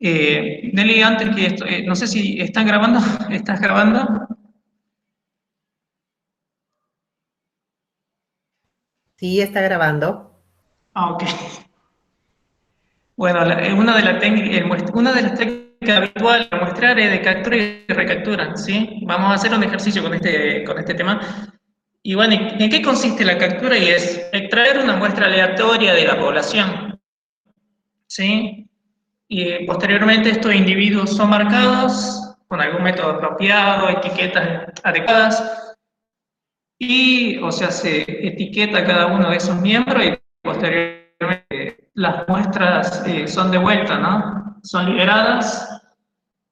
Nelly, antes que esto, no sé si están grabando, ¿estás grabando? Sí, está grabando. Ah, ok. Bueno, una de las técnicas habituales para muestrar es de captura y recaptura, ¿sí? Vamos a hacer un ejercicio con este tema. Y bueno, ¿en qué consiste la captura? Y es extraer una muestra aleatoria de la población, ¿sí? Y posteriormente estos individuos son marcados con algún método apropiado, etiquetas adecuadas, y, o sea, se etiqueta a cada uno de esos miembros y posteriormente las muestras son devueltas, ¿no? Son liberadas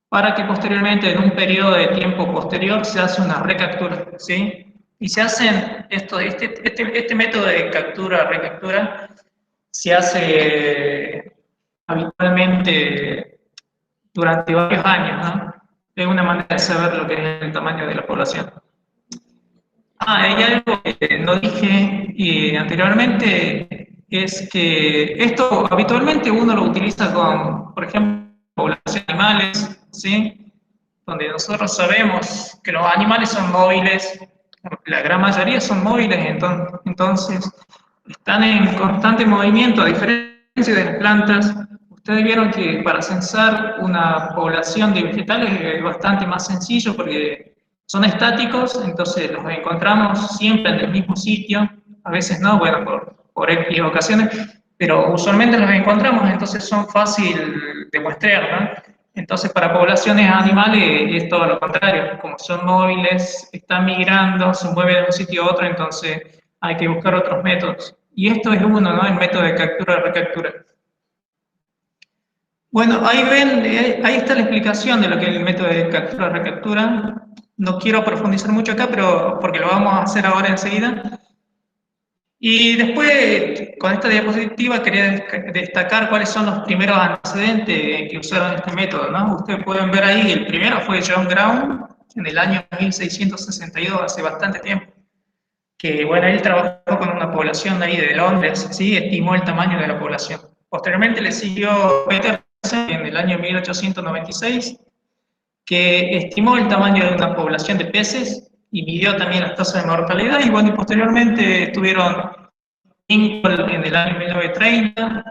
para que posteriormente, en un periodo de tiempo posterior, se hace una recaptura, ¿sí? Y se hacen, este método de captura-recaptura se hace habitualmente durante varios años, ¿no? Es una manera de saber lo que es el tamaño de la población. Hay algo que no dije anteriormente, es que esto habitualmente uno lo utiliza con, por ejemplo, población de animales, ¿sí? Donde nosotros sabemos que los animales son móviles, la gran mayoría son móviles, entonces están en constante movimiento, a diferencia de las plantas. Ustedes vieron que para censar una población de vegetales es bastante más sencillo porque son estáticos, entonces los encontramos siempre en el mismo sitio, a veces no, bueno, por X ocasiones, pero usualmente los encontramos, entonces son fácil de muestrear, ¿no? Entonces para poblaciones animales es todo lo contrario, como son móviles, están migrando, se mueven de un sitio a otro, entonces hay que buscar otros métodos. Y esto es uno, ¿no? El método de captura-recaptura. Bueno, ahí ven, ahí está la explicación de lo que es el método de captura-recaptura. No quiero profundizar mucho acá, pero porque lo vamos a hacer ahora enseguida. Y después, con esta diapositiva, quería destacar cuáles son los primeros antecedentes que usaron este método, ¿no? Ustedes pueden ver ahí, el primero fue John Brown, en el año 1662, hace bastante tiempo, que, bueno, él trabajó con una población ahí de Londres, ¿sí? Estimó el tamaño de la población. Posteriormente le siguió Petersen en el año 1896, que estimó el tamaño de una población de peces y midió también las tasas de mortalidad, y bueno, y posteriormente estuvieron Lincoln en el año 1930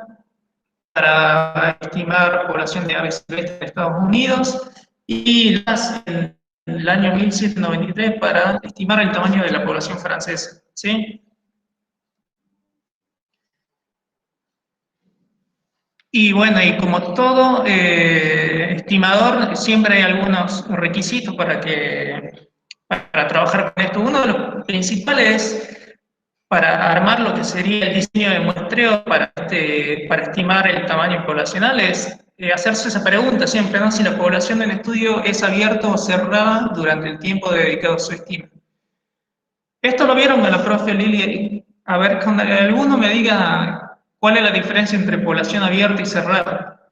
para estimar población de aves silvestres de Estados Unidos, y las en el año 1793 para estimar el tamaño de la población francesa, ¿sí? Y bueno, y como todo estimador, siempre hay algunos requisitos para trabajar con esto. Uno de los principales para armar lo que sería el diseño de muestreo para estimar el tamaño poblacional es hacerse esa pregunta siempre, ¿no? Si la población del estudio es abierta o cerrada durante el tiempo dedicado a su estima. Esto lo vieron con la profe Lili. A ver, que alguno me diga cuál es la diferencia entre población abierta y cerrada.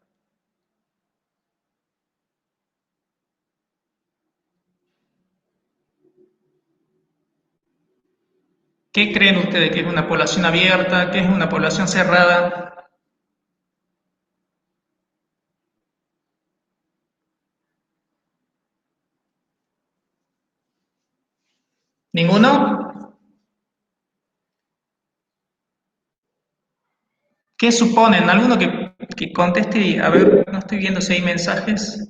¿Qué creen ustedes que es una población abierta? ¿Qué es una población cerrada? ¿Ninguno? ¿Qué suponen? ¿Alguno que conteste? Y, a ver, no estoy viendo si hay mensajes.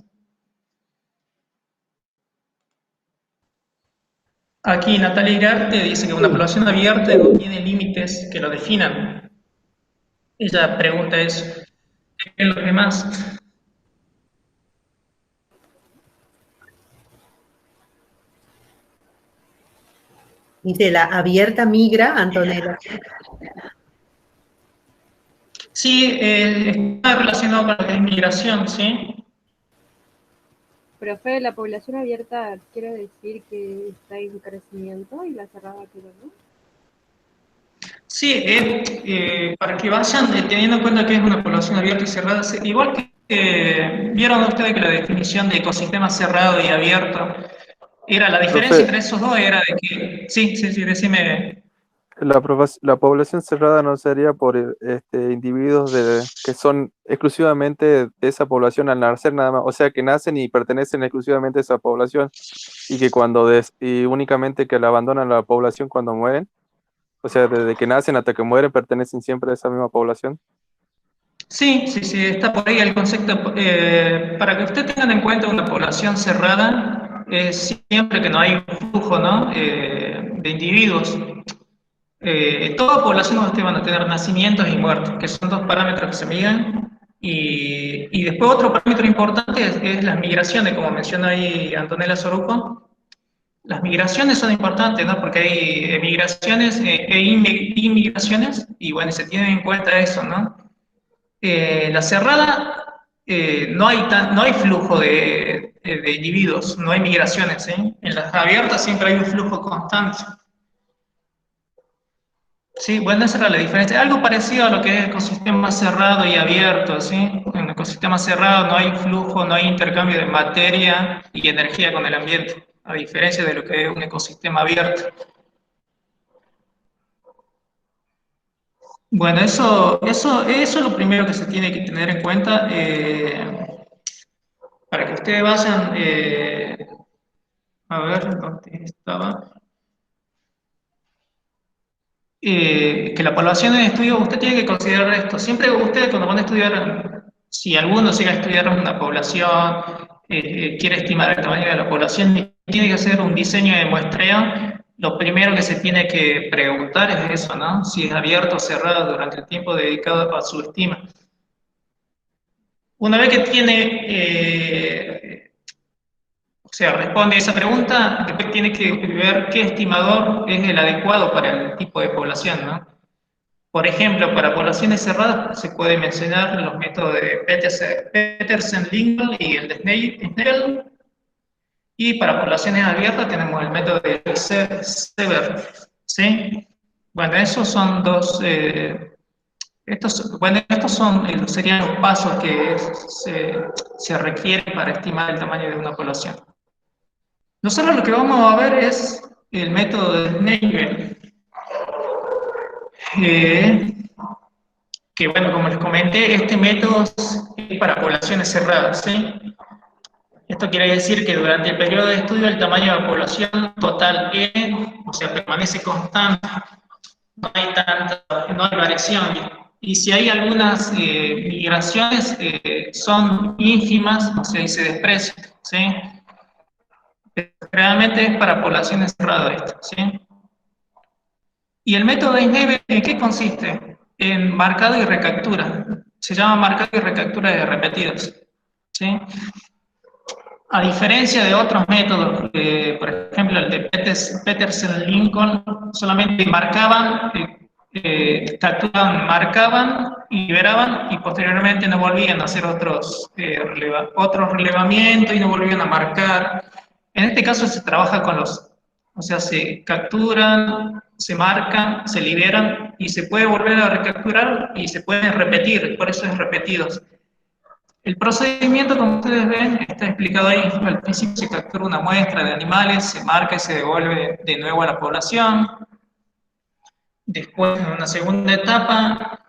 Aquí Natalia Irarte dice que una Sí. población abierta no tiene límites que lo definan. Ella pregunta eso. ¿Qué creen los demás? Dice, la abierta migra, Antonella. Sí, está relacionado con la inmigración, ¿sí? Profe, la población abierta quiere decir que está en crecimiento y la cerrada que no. Sí, para que vayan teniendo en cuenta que es una población abierta y cerrada, igual que vieron ustedes que la definición de ecosistema cerrado y abierto era la diferencia Profe, entre esos dos era de que, sí, sí, sí, decime. La población cerrada no sería por individuos que son exclusivamente de esa población al nacer nada más, o sea que nacen y pertenecen exclusivamente a esa población y que y únicamente que la abandonan la población cuando mueren, o sea, desde que nacen hasta que mueren pertenecen siempre a esa misma población. Sí, sí, sí, está por ahí el concepto. Para que usted tengan en cuenta una población cerrada, es siempre que no hay un flujo, ¿no? De individuos. Toda población ustedes van a tener nacimientos y muertos, que son dos parámetros que se miden. Y después otro parámetro importante es las migraciones, como menciona ahí Antonella Soruco. Las migraciones son importantes, ¿no? Porque hay migraciones e inmigraciones, y bueno, se tiene en cuenta eso, ¿no? La cerrada no hay flujo de individuos, no hay migraciones, ¿sí? En las abiertas siempre hay un flujo constante. Sí, bueno, esa era la diferencia. Algo parecido a lo que es ecosistema cerrado y abierto, ¿sí? En el ecosistema cerrado no hay flujo, no hay intercambio de materia y energía con el ambiente, a diferencia de lo que es un ecosistema abierto. Bueno, eso es lo primero que se tiene que tener en cuenta para que ustedes vayan, a ver, ¿dónde estaba? Que la evaluación en estudio, usted tiene que considerar esto. Siempre ustedes cuando van a estudiar, si alguno llega a estudiar una población, quiere estimar el tamaño de la población y tiene que hacer un diseño de muestreo, lo primero que se tiene que preguntar es eso, ¿no? Si es abierto o cerrado durante el tiempo dedicado a su estima. Una vez que tiene, o sea, responde esa pregunta, después tiene que ver qué estimador es el adecuado para el tipo de población, ¿no? Por ejemplo, para poblaciones cerradas se puede mencionar los métodos de Petersen-Lingle y el de Snell. Y para poblaciones abiertas tenemos el método de Sever. ¿Sí? Bueno, esos son dos. Estos serían los pasos que se requieren para estimar el tamaño de una población. Nosotros lo que vamos a ver es el método de Snell. Que bueno, como les comenté, este método es para poblaciones cerradas, ¿sí? Esto quiere decir que durante el periodo de estudio el tamaño de la población total o sea, permanece constante, no hay variación. Y si hay algunas migraciones, son ínfimas, o sea, y se desprecian, ¿sí? Realmente es para poblaciones cerradas esto, ¿sí? ¿Y el método de Snell en qué consiste? En marcado y recaptura. Se llama marcado y recaptura de repetidos. ¿Sí? A diferencia de otros métodos, por ejemplo el de Petersen-Lincoln, solamente marcaban, capturaban, marcaban, liberaban y posteriormente no volvían a hacer otros relevamientos y no volvían a marcar. En este caso se trabaja con o sea, se capturan, se marcan, se liberan y se puede volver a recapturar y se pueden repetir, por eso es repetidos. El procedimiento, como ustedes ven, está explicado ahí. Al principio se captura una muestra de animales, se marca y se devuelve de nuevo a la población. Después, en una segunda etapa,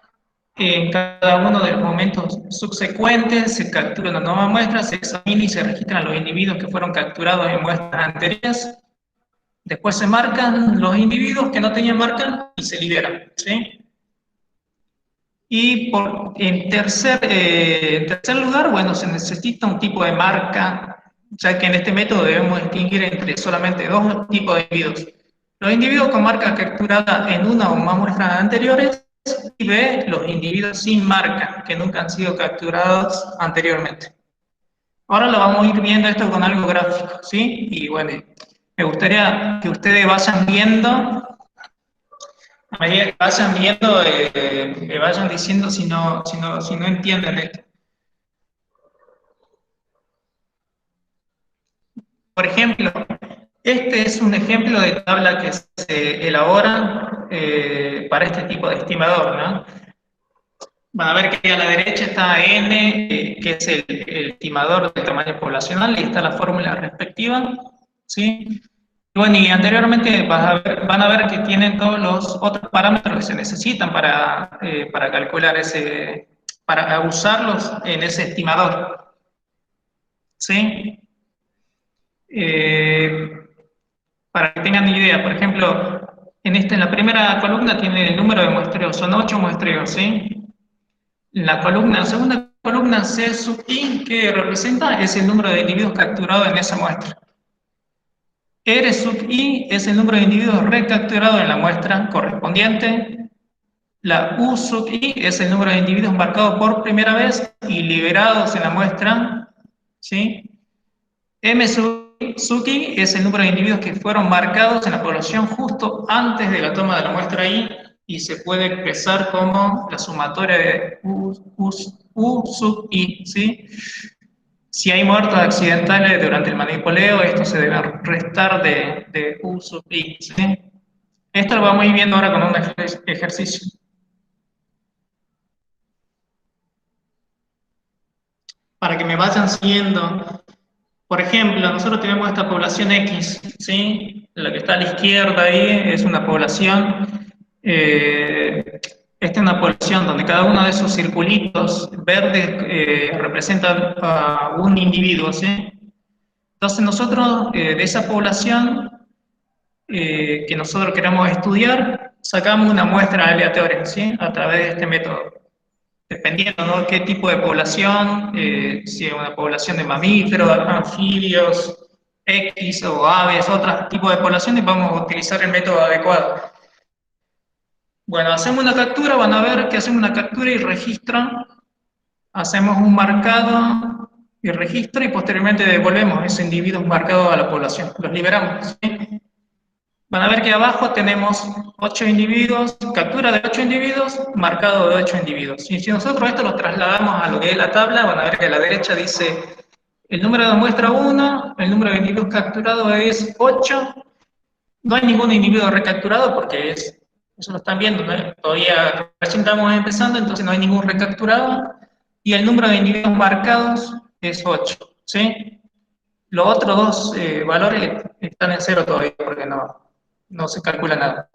en cada uno de los momentos subsecuentes se captura una nueva muestra, se examina y se registran los individuos que fueron capturados en muestras anteriores. Después se marcan los individuos que no tenían marca y se liberan, ¿sí? Y en tercer lugar, bueno, se necesita un tipo de marca, ya que en este método debemos distinguir entre solamente dos tipos de individuos. Los individuos con marca capturada en una o más muestras anteriores y B, los individuos sin marca, que nunca han sido capturados anteriormente. Ahora lo vamos a ir viendo esto con algo gráfico, ¿sí? Y bueno, me gustaría que ustedes vayan viendo, a medida que vayan viendo, me vayan diciendo si no entienden esto. Por ejemplo, este es un ejemplo de tabla que se elabora para este tipo de estimador, ¿no? Van a ver que a la derecha está N, que es el estimador del tamaño poblacional, y está la fórmula respectiva, ¿sí? Bueno, y anteriormente van a ver que tienen todos los otros parámetros que se necesitan para calcular para usarlos en ese estimador. ¿Sí? Para que tengan idea, por ejemplo, en la primera columna tiene el número de muestreos, son 8 muestreos, ¿sí? La segunda columna C sub I, que representa, es el número de individuos capturados en esa muestra. R sub I es el número de individuos recapturados en la muestra correspondiente. La U sub I es el número de individuos marcados por primera vez y liberados en la muestra, ¿sí? M sub I es el número de individuos que fueron marcados en la población justo antes de la toma de la muestra I y se puede expresar como la sumatoria de U sub I, ¿sí? Si hay muertos accidentales durante el manipuleo, esto se debe restar de U sub I, ¿sí? Esto lo vamos a ir viendo ahora con un ejercicio. Para que me vayan siguiendo. Por ejemplo, nosotros tenemos esta población X, ¿sí? La que está a la izquierda ahí es una población, esta es una población donde cada uno de esos circulitos verdes representan a un individuo, ¿sí? Entonces nosotros, de esa población que nosotros queremos estudiar, sacamos una muestra aleatoria, ¿sí? A través de este método. Dependiendo, ¿no?, qué tipo de población, si es una población de mamíferos, anfibios, X o aves, otros tipos de poblaciones, vamos a utilizar el método adecuado. Bueno, hacemos una captura, van a ver que hacemos una captura y registro, hacemos un marcado y registro y posteriormente devolvemos ese individuo marcado a la población, los liberamos, ¿sí? Van a ver que abajo tenemos 8 individuos, captura de 8 individuos, marcado de 8 individuos. Y si nosotros esto lo trasladamos a lo que es la tabla, van a ver que a la derecha dice el número de muestra 1, el número de individuos capturados es 8, no hay ningún individuo recapturado porque eso lo están viendo, ¿no? Todavía recién estamos empezando, entonces no hay ningún recapturado, y el número de individuos marcados es 8, ¿sí? Los otros dos valores están en cero todavía porque no se calcula nada.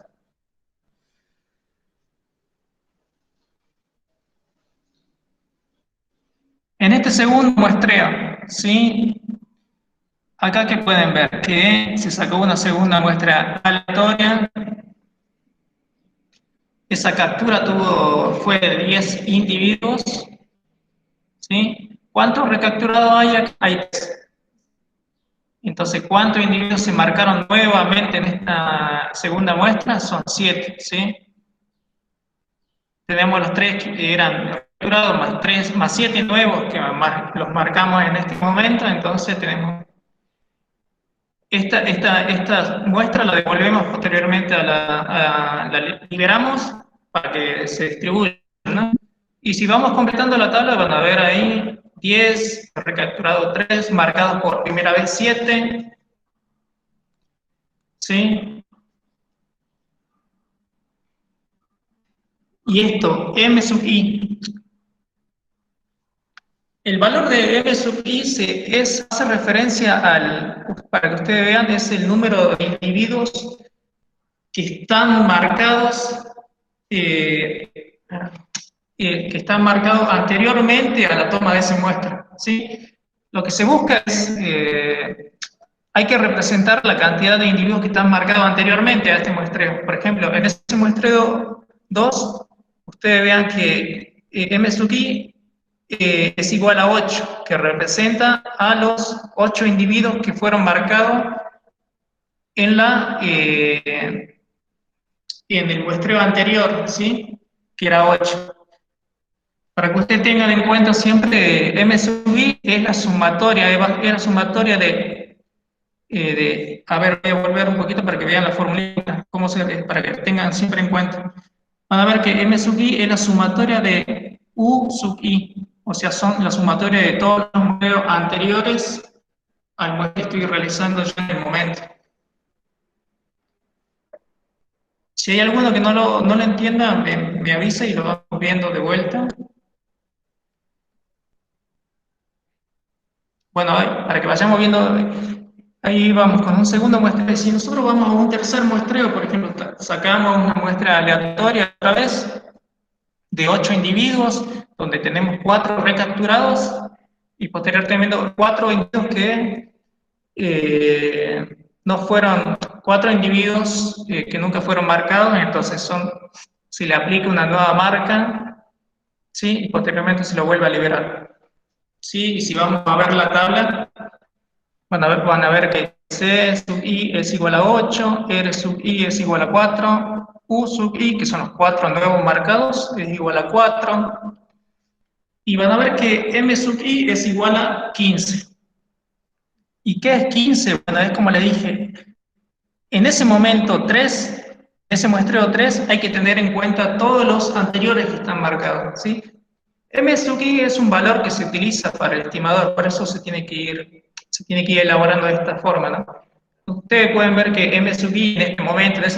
En este segundo muestreo, ¿sí? Acá que pueden ver que se sacó una segunda muestra aleatoria. Esa captura fue de 10 individuos, ¿sí? ¿Cuántos recapturados hay aquí? Hay 3. Entonces, ¿cuántos individuos se marcaron nuevamente en esta segunda muestra? Son 7, ¿sí? Tenemos los 3 que eran capturados, más 7 nuevos que los marcamos en este momento, entonces tenemos esta muestra la devolvemos posteriormente la liberamos para que se distribuya, ¿no? Y si vamos completando la tabla, van a ver ahí 10, recapturado 3, marcados por primera vez 7, ¿sí? Y esto, M sub I. El valor de M sub I hace referencia para que ustedes vean, es el número de individuos que están marcados, anteriormente a la toma de esa muestra, ¿sí? Lo que se busca es, hay que representar la cantidad de individuos que están marcados anteriormente a este muestreo. Por ejemplo, en este muestreo 2, ustedes vean que M sub I es igual a 8, que representa a los 8 individuos que fueron marcados en el muestreo anterior, ¿sí? Que era 8. Para que ustedes tengan en cuenta siempre, M sub I es la sumatoria, a ver, voy a volver un poquito para que vean la formulita, para que tengan siempre en cuenta. Van a ver que M sub I es la sumatoria de U sub I, o sea, son la sumatoria de todos los modelos anteriores al modelo que estoy realizando yo en el momento. Si hay alguno que no lo entienda, me avisa y lo vamos viendo de vuelta. Bueno, para que vayamos viendo, Ahí vamos con un segundo muestreo. Si nosotros vamos a un tercer muestreo, por ejemplo, sacamos una muestra aleatoria otra vez de 8 individuos, donde tenemos 4 recapturados y posteriormente 4 individuos que no fueron, 4 individuos que nunca fueron marcados, entonces se le aplica una nueva marca, ¿sí? Y posteriormente se lo vuelve a liberar. ¿Sí? Y si vamos a ver la tabla, van a ver que C sub I es igual a 8, R sub I es igual a 4, U sub I, que son los 4 nuevos marcados, es igual a 4, y van a ver que M sub I es igual a 15. ¿Y qué es 15? Bueno, es como le dije, en ese momento 3, en ese muestreo 3, hay que tener en cuenta todos los anteriores que están marcados, ¿sí? M sub I es un valor que se utiliza para el estimador, por eso se tiene que ir elaborando de esta forma, ¿no? Ustedes pueden ver que M sub I en este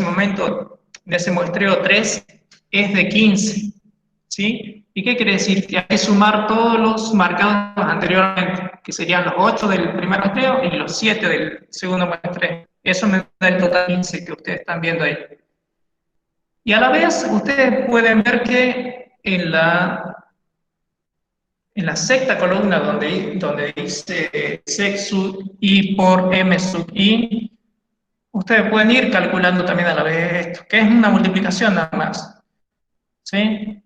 momento, en ese muestreo 3, es de 15, ¿sí? ¿Y qué quiere decir? Que hay que sumar todos los marcados anteriormente, que serían los 8 del primer muestreo y los 7 del segundo muestreo. Eso me da el total 15 que ustedes están viendo ahí. Y a la vez, ustedes pueden ver que en la sexta columna donde dice sec sub I por M sub I, ustedes pueden ir calculando también a la vez esto, que es una multiplicación nada más. ¿Sí?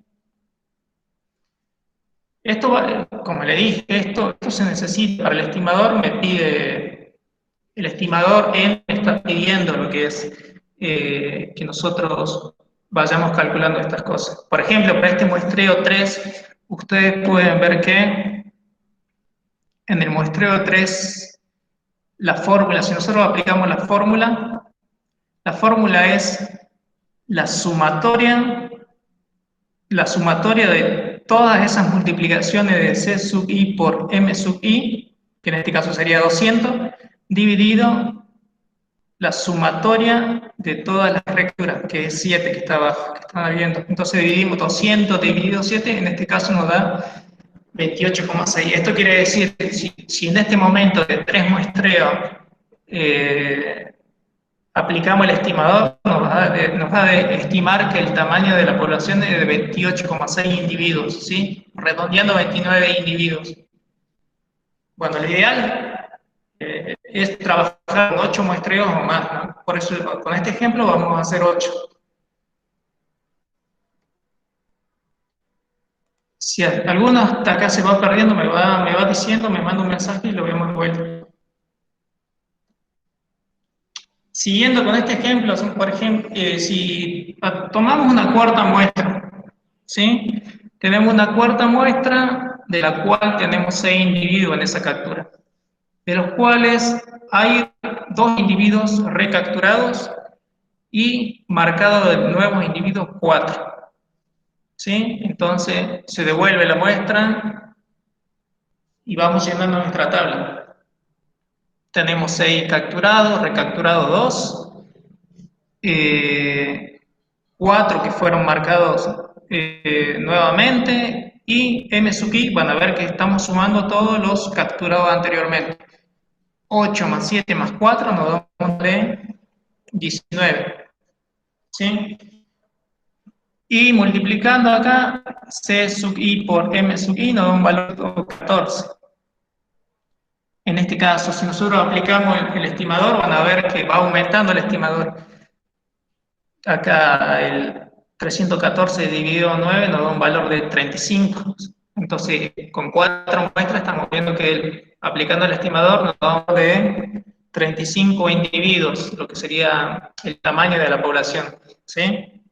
Esto, como le dije, esto se necesita para el estimador, el estimador él está pidiendo lo que es que nosotros vayamos calculando estas cosas. Por ejemplo, para este muestreo 3, ustedes pueden ver que en el muestreo 3, la fórmula, si nosotros aplicamos la fórmula es la sumatoria de todas esas multiplicaciones de C sub I por M sub I, que en este caso sería 200, dividido la sumatoria de todas las recturas, que es 7, que está abajo, que están viendo. Entonces dividimos 200 dividido 7, en este caso nos da 28,6. Esto quiere decir que si en este momento de 3 muestreos aplicamos el estimador, nos va a estimar que el tamaño de la población es de 28,6 individuos, ¿sí? Redondeando 29 individuos. Bueno, lo ideal es trabajar con 8 muestreos o más, ¿no? Por eso, con este ejemplo vamos a hacer 8. Si alguno hasta acá se va perdiendo, me va diciendo, me manda un mensaje y lo vemos de vuelta. Siguiendo con este ejemplo, por ejemplo, si tomamos una cuarta muestra, ¿sí? Tenemos una cuarta muestra de la cual tenemos 6 individuos en esa captura, de los cuales hay 2 individuos recapturados y marcados de nuevos individuos 4. ¿Sí? Entonces se devuelve la muestra y vamos llenando nuestra tabla. Tenemos 6 capturados, recapturados 2, 4 que fueron marcados nuevamente, y M sub I, van a ver que estamos sumando todos los capturados anteriormente. 8 más 7 más 4 nos da de 19. ¿Sí? Y multiplicando acá, C sub I por M sub I nos da un valor de 14. En este caso, si nosotros aplicamos el estimador, van a ver que va aumentando el estimador. Acá el 314 dividido 9 nos da un valor de 35. Entonces, con 4 muestras estamos viendo que aplicando el estimador nos da un valor de 35 individuos, lo que sería el tamaño de la población. ¿Sí?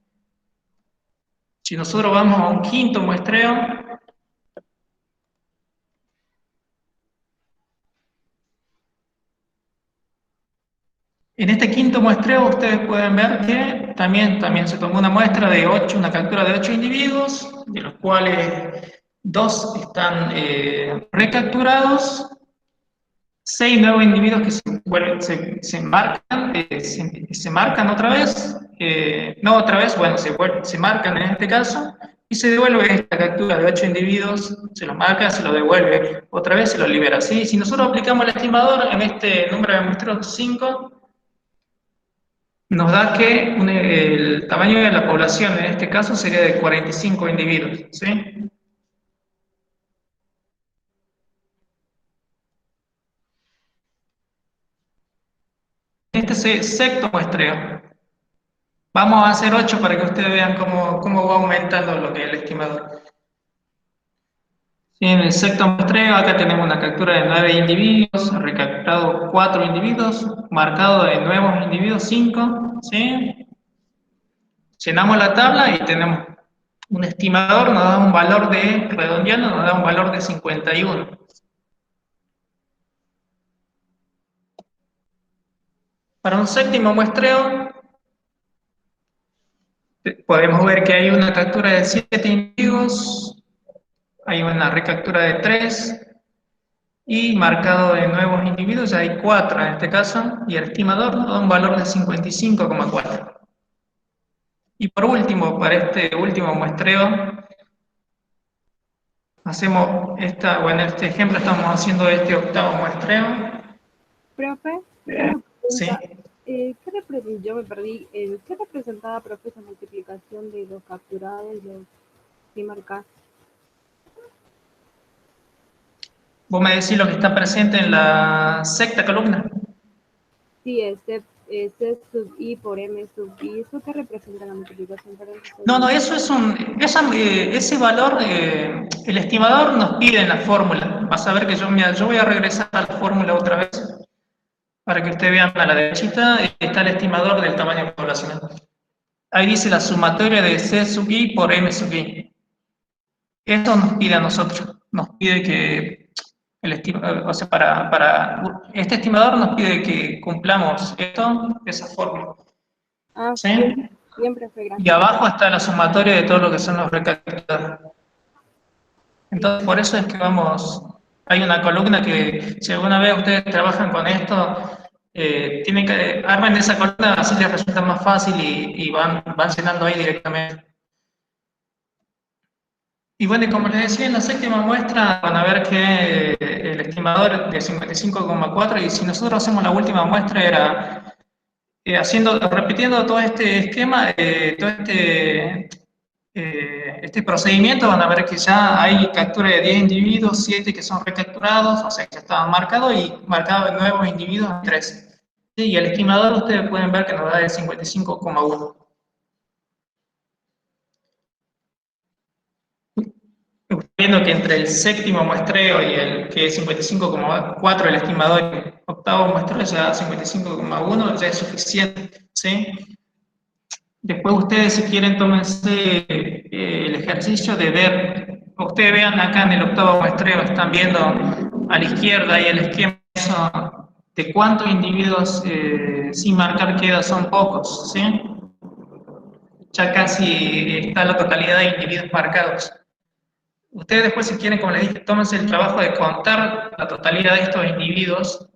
Si nosotros vamos a un quinto muestreo, en este quinto muestreo ustedes pueden ver que también se tomó una muestra de 8, una captura de 8 individuos, de los cuales 2 están recapturados, 6 nuevos individuos que se marcan otra vez, no otra vez, bueno, se marcan en este caso, y se devuelve esta captura de 8 individuos, se los marca, se lo devuelve, otra vez se lo libera, ¿sí? Si nosotros aplicamos el estimador en este número de muestreos 5, nos da que el tamaño de la población en este caso sería de 45 individuos, ¿sí? Este es el sexto muestreo. Vamos a hacer 8 para que ustedes vean cómo va aumentando lo que es el estimador. Sí, en el sexto muestreo acá tenemos una captura de 9 individuos, recapturado 4 individuos, marcado de nuevos individuos 5, ¿sí? Llenamos la tabla y tenemos un estimador, nos da un valor redondeando, nos da un valor de 51. Para un séptimo muestreo, podemos ver que hay una captura de 7 individuos, hay una recaptura de 3, y marcado de nuevos individuos, ya hay 4 en este caso, y el estimador nos da un valor de 55,4. Y por último, para este último muestreo, hacemos en este ejemplo estamos haciendo este octavo muestreo. Profe, Sí. yo me perdí. ¿Qué representaba, profe, esa multiplicación de los capturados y los que marcados? Vos me decís lo que está presente en la sexta columna. Sí, C sub I por M sub I. ¿Eso qué representa la multiplicación? No, eso es ese valor, el estimador nos pide en la fórmula. Vas a ver que yo voy a regresar a la fórmula otra vez, para que ustedes vean a la derechita, está el estimador del tamaño poblacional. Ahí dice la sumatoria de C sub I por M sub I. Esto nos pide a nosotros, nos pide que para este estimador nos pide que cumplamos esa fórmula. Ah, ¿Sí? Siempre fue gracias. Y abajo está la sumatoria de todo lo que son los recapturados. Entonces, por eso es que hay una columna que, si alguna vez ustedes trabajan con esto, armen esa columna, así les resulta más fácil y van llenando ahí directamente. Y bueno, y como les decía, en la séptima muestra van a ver que el estimador de 55,4, y si nosotros hacemos la última muestra era repitiendo todo este esquema, todo este procedimiento, van a ver que ya hay captura de 10 individuos, 7 que son recapturados, o sea que ya estaban marcados, y marcados de nuevos individuos 3. ¿Sí? Y el estimador ustedes pueden ver que nos da de 55,1. Viendo que entre el séptimo muestreo y el que es 55,4, el estimador, y el octavo muestreo ya 55,1 ya es suficiente, ¿sí? Después ustedes, si quieren, tómense el ejercicio de ver, ustedes vean acá en el octavo muestreo, están viendo a la izquierda ahí el esquema de cuántos individuos sin marcar queda, son pocos, ¿sí? Ya casi está la totalidad de individuos marcados. Ustedes después, si quieren, como les dije, tómense el trabajo de contar la totalidad de estos individuos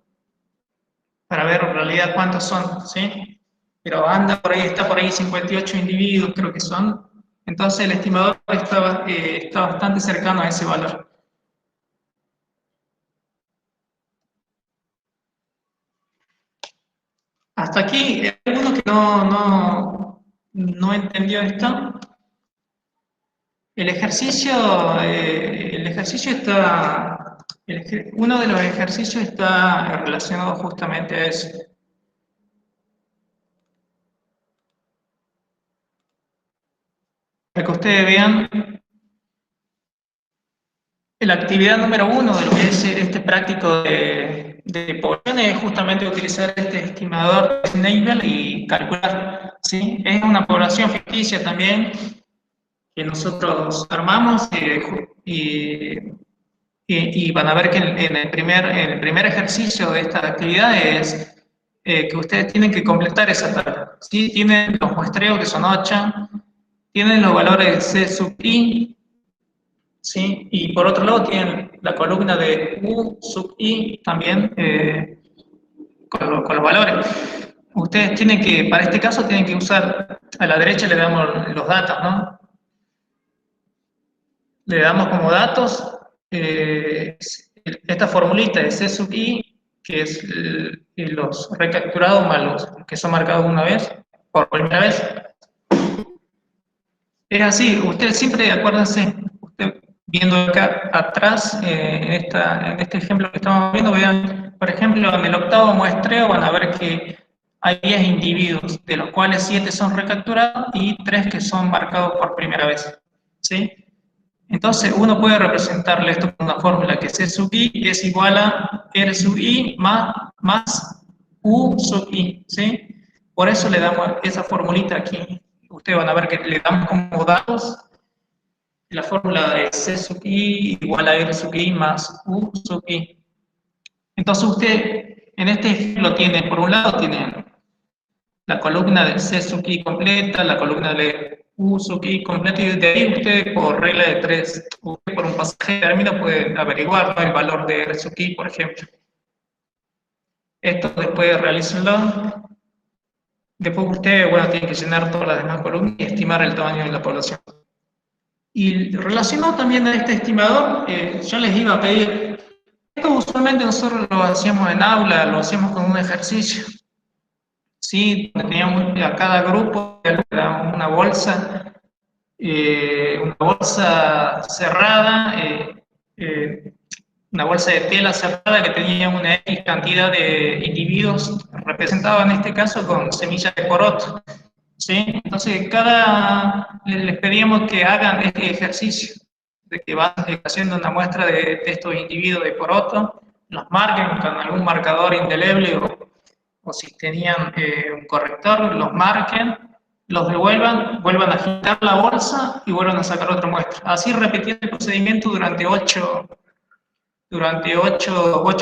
para ver en realidad cuántos son, ¿sí? Pero está por ahí 58 individuos, creo que son. Entonces el estimador está bastante cercano a ese valor. Hasta aquí, ¿hay alguno que no entendió esto? El ejercicio está, uno de los ejercicios está relacionado justamente a eso. Para que ustedes vean, la actividad número 1 de lo que es este práctico de población es justamente utilizar este estimador de Snellveld y calcular, ¿sí? Es una población ficticia también que nosotros armamos y van a ver que en el primer ejercicio de esta actividad es que ustedes tienen que completar esa tabla, ¿sí? Tienen los muestreos que son 8, tienen los valores de C sub I, ¿sí? Y por otro lado tienen la columna de U sub I también con los valores. Ustedes tienen que, para este caso, tienen que usar, a la derecha le damos los datos, ¿no? le damos como datos esta formulita de C sub i, que es los recapturados más los que son marcados una vez, por primera vez. Es así, usted siempre, acuérdense, usted viendo acá atrás, en este ejemplo que estamos viendo, vean, por ejemplo, en el octavo muestreo van a ver que hay 10 individuos, de los cuales 7 son recapturados y 3 que son marcados por primera vez, ¿sí? Entonces uno puede representarle esto con una fórmula que C sub i es igual a R sub i más U sub i, ¿sí? Por eso le damos esa formulita aquí. Ustedes van a ver que le damos como datos la fórmula de C sub i igual a R sub i más U sub i. Entonces usted en este ejemplo tiene, por un lado tiene la columna de C sub i completa, la columna de U sub i completa, y de ahí usted por regla de 3, usted por un pasaje de término puede averiguar, ¿no?, el valor de R sub i, por ejemplo. Esto después realícenlo. Después usted, bueno, tiene que llenar todas las demás columnas y estimar el tamaño de la población. Y relacionado también a este estimador, yo les iba a pedir, esto usualmente nosotros lo hacíamos en aula, lo hacíamos con un ejercicio, ¿sí? Teníamos a cada grupo una bolsa cerrada, una bolsa de tela cerrada que tenía una X cantidad de individuos, representado en este caso con semillas de poroto, ¿sí? Entonces, les pedíamos que hagan este ejercicio, de que van haciendo una muestra de estos individuos de poroto, los marquen con algún marcador indeleble o si tenían un corrector, los marquen, los devuelvan, vuelvan a agitar la bolsa y vuelvan a sacar otra muestra. Así repitiendo el procedimiento durante 8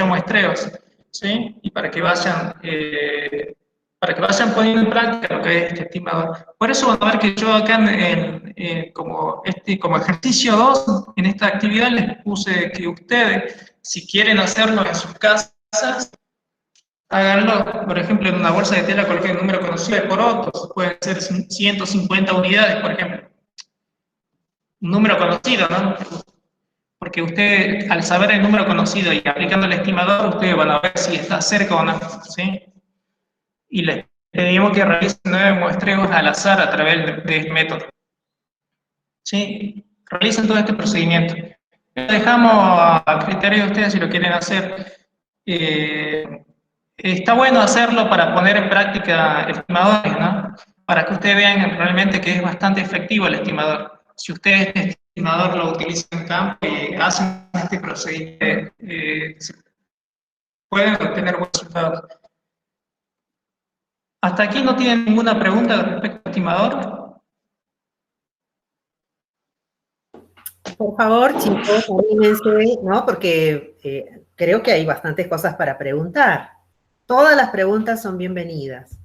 muestreos, ¿sí? Y para que vayan poniendo en práctica lo que es este estimador. Por eso van a ver que yo acá como ejercicio 2, en esta actividad les puse que ustedes, si quieren hacerlo en sus casas, háganlo, por ejemplo, en una bolsa de tela, coloquen el número conocido de porotos, pueden ser 150 unidades, por ejemplo. Un número conocido, ¿no? Porque usted, al saber el número conocido y aplicando el estimador, ustedes van a ver si está cerca o no, ¿sí? Y les pedimos que realicen 9 muestreos al azar a través de este método, ¿sí? Realicen todo este procedimiento. Lo dejamos a criterio de ustedes si lo quieren hacer. Está bueno hacerlo para poner en práctica estimadores, ¿no? Para que ustedes vean realmente que es bastante efectivo el estimador. Si ustedes este estimador lo utilizan en campo y hacen este procedimiento, pueden obtener buenos resultados. ¿Hasta aquí no tienen ninguna pregunta respecto al estimador? Por favor, chicos, anímense, ¿no? Porque creo que hay bastantes cosas para preguntar. Todas las preguntas son bienvenidas.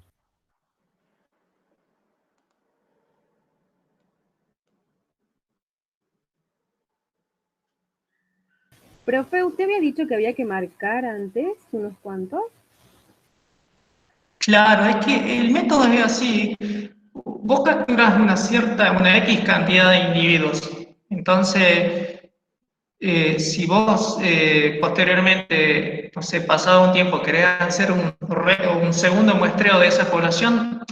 Profe, usted había dicho que había que marcar antes unos cuantos. Claro, es que el método es así. Vos capturas una X cantidad de individuos. Entonces, si vos posteriormente, no sé, pasado un tiempo, querés hacer un segundo muestreo de esa población,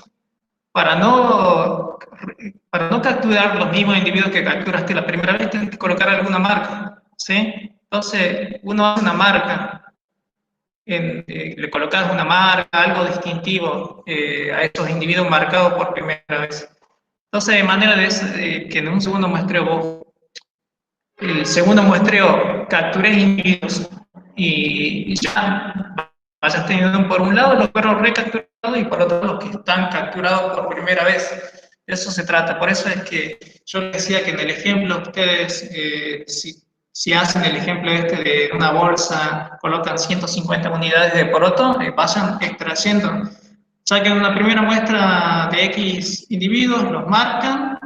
para no capturar los mismos individuos que capturaste la primera vez, tienes que colocar alguna marca, ¿sí? Entonces, uno hace una marca, le colocas una marca, algo distintivo a estos individuos marcados por primera vez. Entonces, de manera que en un segundo muestreo vos, el segundo muestreo, capturés individuos y ya vayas teniendo por un lado los perros recapturados y por otro lado los que están capturados por primera vez. De eso se trata. Por eso es que yo les decía que en el ejemplo ustedes, si hacen el ejemplo este de una bolsa, colocan 150 unidades de poroto, vayan extrayendo, saquen una primera muestra de X individuos, los marcan,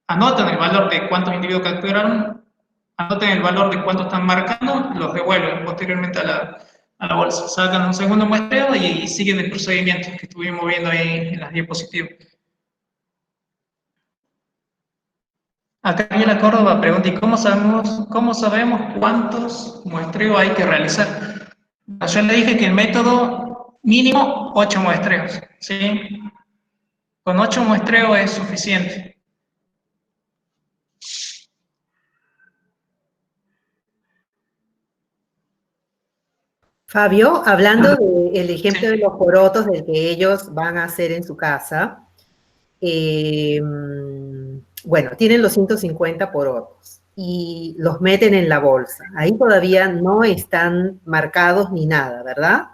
anotan el valor de cuántos individuos capturaron, anoten el valor de cuánto están marcando, los devuelven posteriormente a la bolsa. Sacan un segundo muestreo y siguen el procedimiento que estuvimos viendo ahí en las diapositivas. Acá Gabriela Córdoba pregunta, ¿y cómo sabemos cuántos muestreos hay que realizar? Yo le dije que el método mínimo 8 muestreos, ¿sí? Con 8 muestreos es suficiente. Fabio, hablando del Sí. ejemplo de los porotos del que ellos van a hacer en su casa, bueno, tienen los 150 porotos y los meten en la bolsa. Ahí todavía no están marcados ni nada, ¿verdad?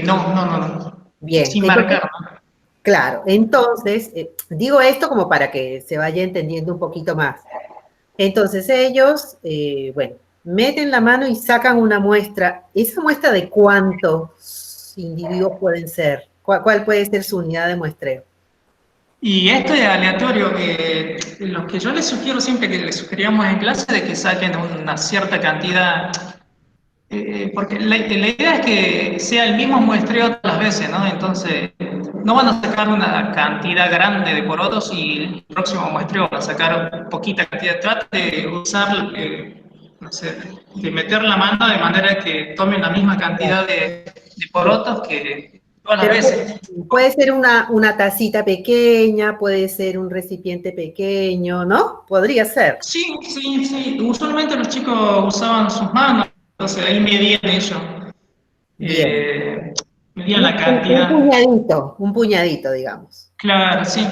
No. Bien, Sin entonces, marcar, ¿no? claro, entonces, digo esto como para que se vaya entendiendo un poquito más. Entonces ellos, bueno, meten la mano y sacan una muestra. ¿Esa muestra de cuántos individuos pueden ser? ¿Cuál puede ser su unidad de muestreo? Y esto es aleatorio. Lo que yo les sugiero siempre que les sugeríamos en clase de que saquen una cierta cantidad, porque la idea es que sea el mismo muestreo todas las veces, ¿no? Entonces, no van a sacar una cantidad grande de porotos y el próximo muestreo van a sacar poquita cantidad. Trate de usar, no sé, de meter la mano de manera que tomen la misma cantidad de porotos que todas las Pero veces. puede ser una tacita pequeña, puede ser un recipiente pequeño, ¿no? Podría ser. Sí. Usualmente los chicos usaban sus manos, entonces ahí medían ellos. Bien. Eh, medían la cantidad. Un puñadito, digamos. Claro, sí.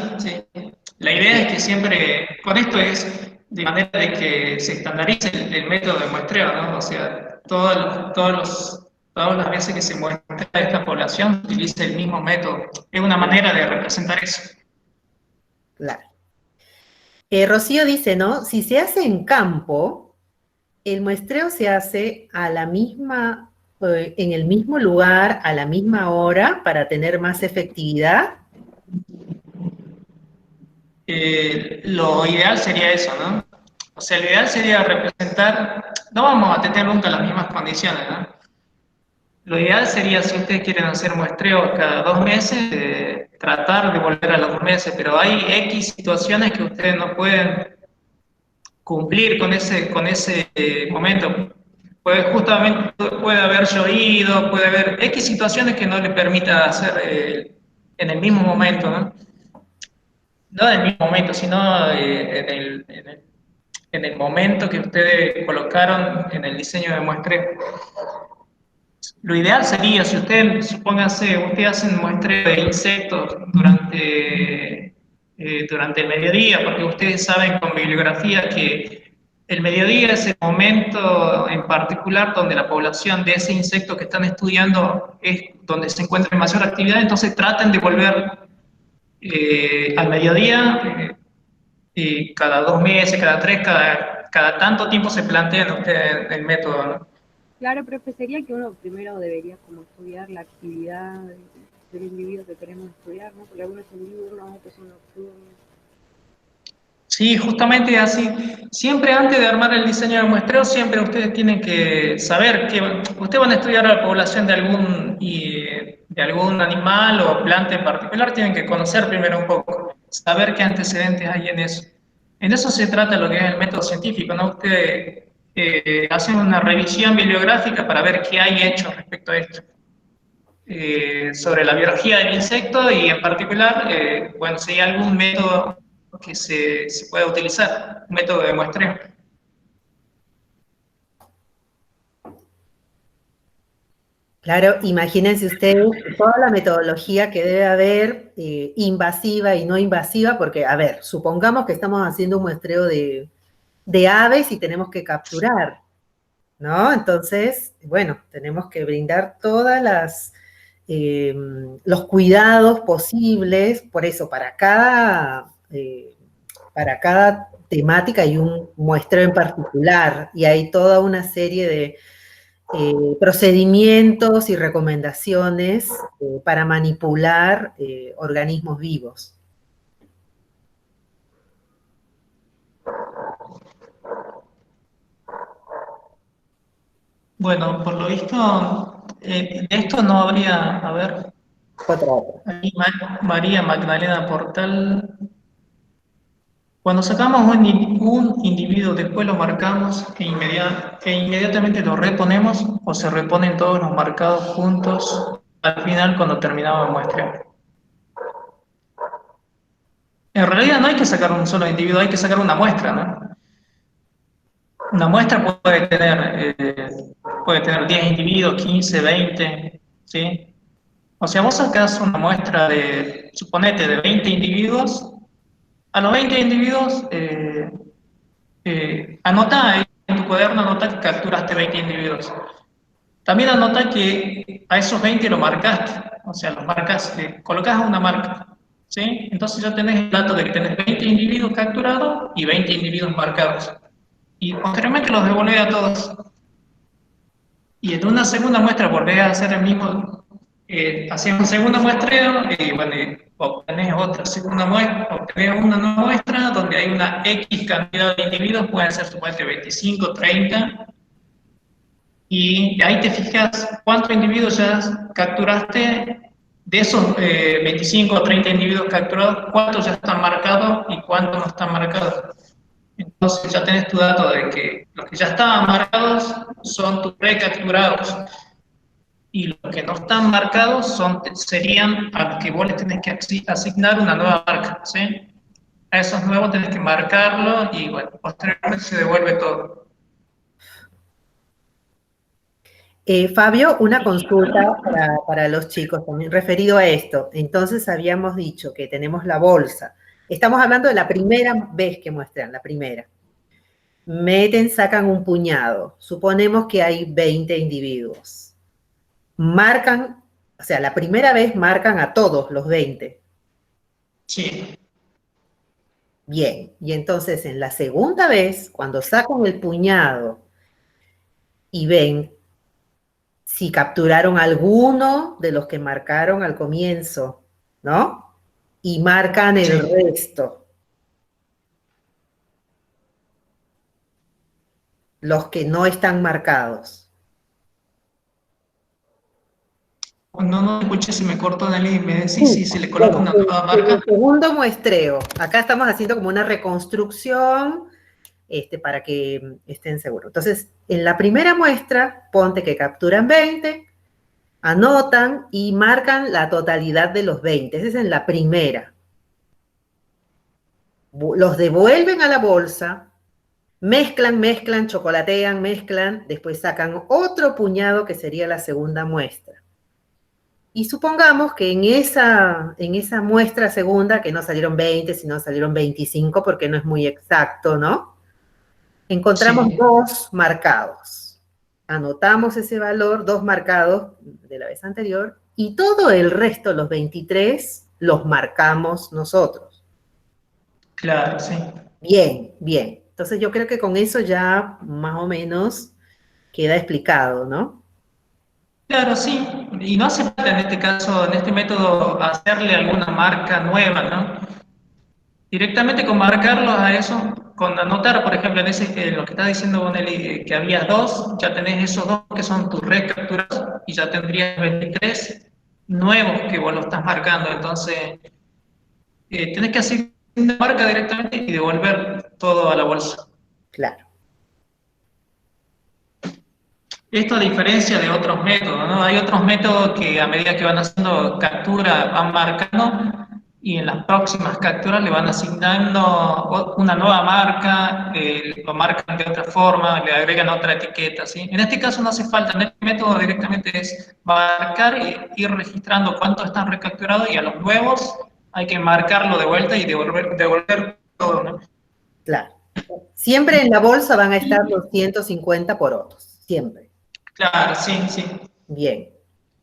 La idea Bien. es que siempre, con esto es de manera de que se estandarice el método de muestreo, ¿no? O sea, todas las veces que se muestra a esta población utiliza el mismo método. Es una manera de representar eso. Claro. Rocío dice, ¿no? Si se hace en campo, el muestreo se hace a la misma, en el mismo lugar, a la misma hora, para tener más efectividad. Lo ideal sería eso, ¿no? O sea, lo ideal sería representar, no vamos a tener nunca las mismas condiciones, ¿no? Lo ideal sería, si ustedes quieren hacer muestreos cada 2 meses, tratar de volver a los 2 meses, pero hay X situaciones que ustedes no pueden cumplir con ese momento. Puede haber llovido, puede haber X situaciones que no le permita hacer en el mismo momento, ¿no? No en el mismo momento, sino en el momento que ustedes colocaron en el diseño de muestreo. Lo ideal sería, si ustedes, supónganse, ustedes hacen muestreo de insectos durante el mediodía, porque ustedes saben con bibliografía que el mediodía es el momento en particular donde la población de ese insecto que están estudiando es donde se encuentra en mayor actividad, entonces traten de volver al mediodía, y cada 2 meses, cada tres, cada tanto tiempo se plantean ustedes el método, ¿no? Claro, profe, sería que uno primero debería como estudiar la actividad del individuo que queremos estudiar, ¿no? Porque algunos son diurnos, otros son nocturnos. Sí, justamente así. Siempre antes de armar el diseño de muestreo, siempre ustedes tienen que saber que ustedes van a estudiar a la población de algún animal o planta en particular, tienen que conocer primero un poco, saber qué antecedentes hay en eso. En eso se trata lo que es el método científico, ¿no? Ustedes hacen una revisión bibliográfica para ver qué hay hecho respecto a esto. Sobre la biología del insecto y en particular, bueno, si hay algún método que se pueda utilizar, un método de muestreo. Claro, imagínense ustedes toda la metodología que debe haber, invasiva y no invasiva, porque, a ver, supongamos que estamos haciendo un muestreo de aves y tenemos que capturar, ¿no? Entonces, bueno, tenemos que brindar los cuidados posibles, por eso, para cada temática hay un muestreo en particular y hay toda una serie de procedimientos y recomendaciones para manipular organismos vivos. Bueno, por lo visto, de esto no habría, a ver, Otra. ahí María Magdalena Portal. Cuando sacamos un individuo, después lo marcamos e inmediatamente lo reponemos o se reponen todos los marcados juntos al final cuando terminamos el muestreo. En realidad no hay que sacar un solo individuo, hay que sacar una muestra, ¿no? Una muestra puede tener 10 individuos, 15, 20, ¿sí? O sea, vos sacás una muestra suponete, de 20 individuos. A los 20 individuos, anota ahí en tu cuaderno, anota que capturaste 20 individuos. También anota que a esos 20 lo marcaste, o sea, los marcas, colocas una marca, ¿sí? Entonces ya tenés el dato de que tenés 20 individuos capturados y 20 individuos marcados. Y posteriormente los devolvés a todos. Y en una segunda muestra volvés a hacer el mismo, haces un segundo muestreo y bueno, obtenés otra segunda muestra, obtenés una nueva muestra donde hay una X cantidad de individuos, pueden ser supuestamente 25, 30, y ahí te fijas cuántos individuos ya capturaste. De esos 25 o 30 individuos capturados, cuántos ya están marcados y cuántos no están marcados. Entonces ya tenés tu dato de que los que ya estaban marcados son tus recapturados y los que no están marcados serían a los que vos les tenés que asignar una nueva marca, ¿sí? A esos nuevos tenés que marcarlo y bueno, posteriormente se devuelve todo. Fabio, una consulta para los chicos también referido a esto. Entonces habíamos dicho que tenemos la bolsa. Estamos hablando de la primera vez que muestran, la primera. Meten, sacan un puñado. Suponemos que hay 20 individuos. Marcan, o sea, la primera vez marcan a todos los 20. Sí. Bien, y entonces en la segunda vez, cuando sacan el puñado y ven si capturaron alguno de los que marcaron al comienzo, ¿no? Y marcan el resto. Los que no están marcados. No escuché, si me cortó Nelly, me decís si se le coloca una nueva marca. El segundo muestreo. Acá estamos haciendo como una reconstrucción para que estén seguros. Entonces, en la primera muestra, ponte que capturan 20, anotan y marcan la totalidad de los 20. Esa es en la primera. Los devuelven a la bolsa, mezclan, chocolatean, mezclan, después sacan otro puñado que sería la segunda muestra. Y supongamos que en esa muestra segunda, que no salieron 20, sino salieron 25, porque no es muy exacto, ¿no? Encontramos 2 marcados. Anotamos ese valor, 2 marcados de la vez anterior, y todo el resto, los 23, los marcamos nosotros. Claro, sí. Bien, bien. Entonces yo creo que con eso ya más o menos queda explicado, ¿no? Claro, sí. Y no hace falta en este caso, en este método, hacerle alguna marca nueva, ¿no? Directamente con marcarlos a eso, con anotar, por ejemplo, en lo que está diciendo Bonelli, que había 2, ya tenés esos 2 que son tus recapturados y ya tendrías 23 nuevos que vos lo estás marcando. Entonces, tenés que hacer una marca directamente y devolver todo a la bolsa. Claro. Esto a diferencia de otros métodos, ¿no? Hay otros métodos que a medida que van haciendo captura van marcando y en las próximas capturas le van asignando una nueva marca, lo marcan de otra forma, le agregan otra etiqueta, ¿sí? En este caso no hace falta, en este método directamente es marcar y ir registrando cuántos están recapturados y a los nuevos hay que marcarlo de vuelta y devolver todo, ¿no? Claro. Siempre en la bolsa van a estar los 150 porotos, siempre. Claro, sí, sí. Bien,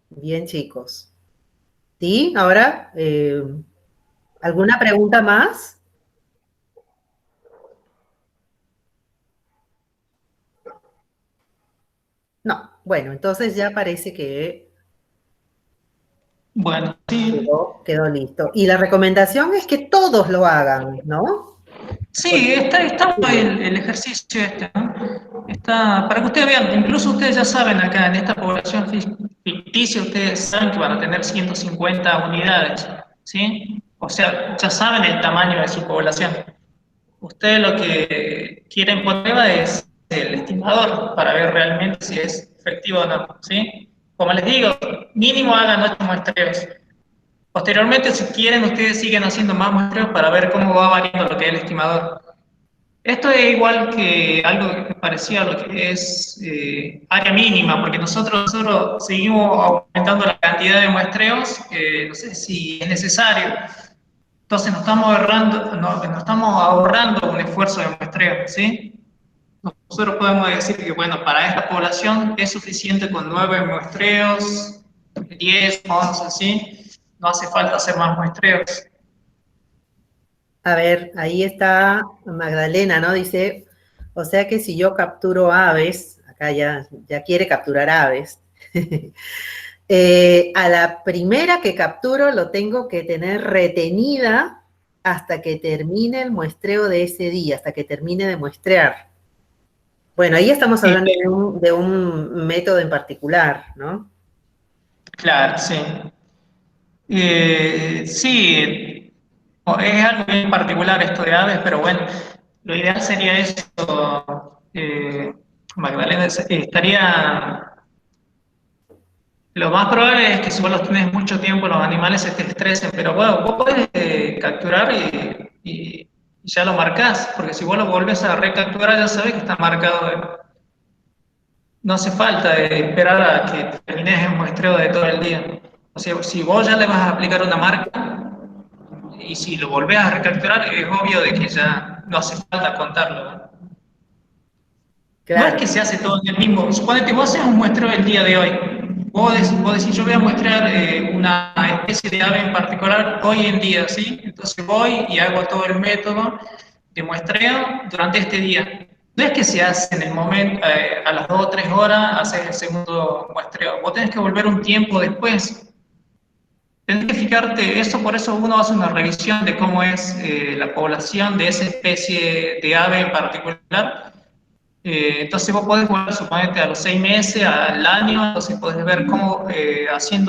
bien chicos. ¿Sí? Ahora, ¿alguna pregunta más? No, bueno, entonces ya parece que Bueno, sí. quedó listo. Y la recomendación es que todos lo hagan, ¿no? Sí, está el ejercicio ¿no? Está, para que ustedes vean, incluso ustedes ya saben acá en esta población ficticia, ustedes saben que van a tener 150 unidades, ¿sí? O sea, ya saben el tamaño de su población. Ustedes lo que quieren por prueba es el estimador para ver realmente si es efectivo o no, ¿sí? Como les digo, mínimo hagan 8 muestreos. Posteriormente, si quieren, ustedes siguen haciendo más muestreos para ver cómo va variando lo que es el estimador. Esto es igual que algo que parecía a lo que es área mínima, porque nosotros seguimos aumentando la cantidad de muestreos, no sé si es necesario. Entonces nos estamos ahorrando un esfuerzo de muestreo, ¿sí? Nosotros podemos decir que, bueno, para esta población es suficiente con 9 muestreos, 10, 11, ¿sí? No hace falta hacer más muestreos. A ver, ahí está Magdalena, ¿no? Dice, o sea que si yo capturo aves, acá ya quiere capturar aves, a la primera que capturo lo tengo que tener retenida hasta que termine el muestreo de ese día, hasta que termine de muestrear. Bueno, ahí estamos Sí, hablando de un método en particular, ¿no? claro, sí. Sí, es algo bien particular esto de aves, pero bueno, lo ideal sería eso. Magdalena, estaría. Lo más probable es que si vos los tenés mucho tiempo, los animales se te estresen, pero bueno, vos podés capturar y ya lo marcás, porque si vos lo volvés a recapturar, ya sabés que está marcado. No hace falta esperar a que termines el muestreo de todo el día. O sea, si vos ya le vas a aplicar una marca y si lo volvés a recapturar, es obvio de que ya no hace falta contarlo, ¿no? No es Claro. que se hace todo en el mismo. Suponete, vos haces un muestreo el día de hoy. Vos decís, yo voy a muestrear una especie de ave en particular hoy en día, ¿sí? Entonces voy y hago todo el método de muestreo durante este día. No es que se hace en el momento, a las 2 o 3 horas, haces el segundo muestreo. Vos tenés que volver un tiempo después. Tenés que fijarte, eso por eso uno hace una revisión de cómo es la población de esa especie de ave en particular. Entonces vos podés volver, suponete, a los 6 meses, al año, entonces podés ver cómo,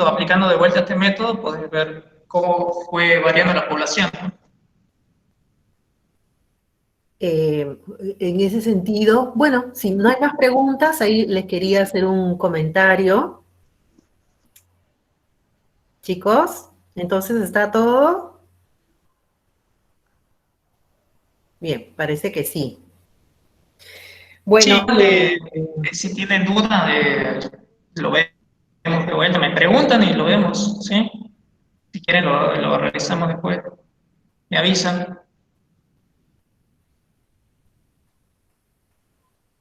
aplicando de vuelta este método, podés ver cómo fue variando la población, ¿no? En ese sentido, bueno, si no hay más preguntas, ahí les quería hacer un comentario. Chicos, entonces está todo. Bien, parece que sí. Sí, Bueno, si tienen dudas, lo vemos de vuelta, me preguntan y lo vemos, ¿sí? Si quieren lo realizamos después, me avisan.